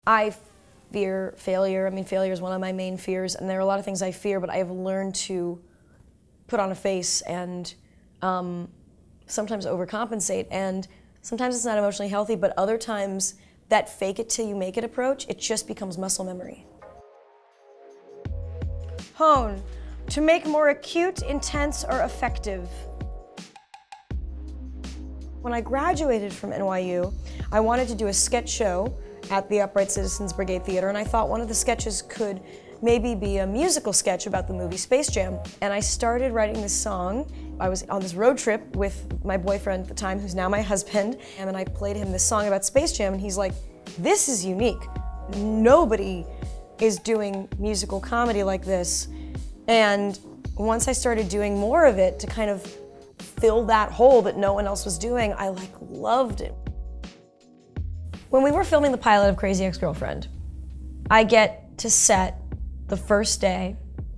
I fear failure. I mean, failure is one of my main fears, and there are a lot of things I fear, but I have learned to put on a face and sometimes overcompensate, and sometimes it's not emotionally healthy, but other times that fake it till you make it approach, it just becomes muscle memory. Hone, to make more acute, intense, or effective. When I graduated from NYU, I wanted to do a sketch show at the Upright Citizens Brigade Theater, and I thought one of the sketches could maybe be a musical sketch about the movie Space Jam. And I started writing this song. I was on this road trip with my boyfriend at the time, who's now my husband, and then I played him this song about Space Jam, and he's like, this is unique. Nobody is doing musical comedy like this. And once I started doing more of it to kind of fill that hole that no one else was doing, I loved it. When we were filming the pilot of Crazy Ex-Girlfriend, I get to set the first day,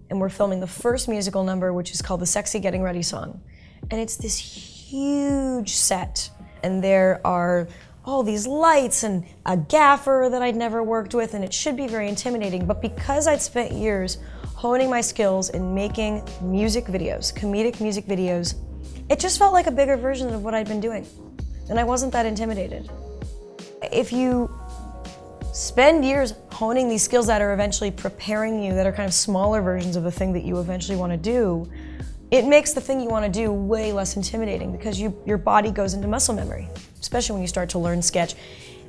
and we're filming the first musical number, which is called the Sexy Getting Ready song. And it's this huge set, and there are all these lights and a gaffer that I'd never worked with, and it should be very intimidating, but because I'd spent years honing my skills in making music videos, comedic music videos, it just felt like a bigger version of what I'd been doing, and I wasn't that intimidated. If you spend years honing these skills that are eventually preparing you, that are kind of smaller versions of the thing that you eventually want to do, it makes the thing you want to do way less intimidating because your body goes into muscle memory. Especially when you start to learn sketch,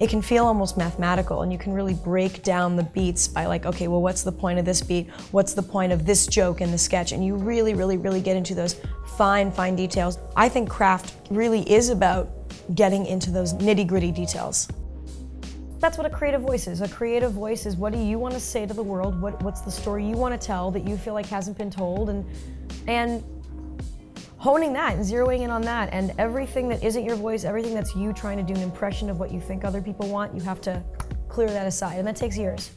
it can feel almost mathematical, and you can really break down the beats by like, okay, well, what's the point of this beat? What's the point of this joke in the sketch? And you really, really, really get into those fine, fine details. I think craft really is about getting into those nitty-gritty details. That's what a creative voice is. A creative voice is, what do you want to say to the world? What's the story you want to tell that you feel like hasn't been told? And honing that and zeroing in on that, and everything that isn't your voice, everything that's you trying to do an impression of what you think other people want, you have to clear that aside, and that takes years.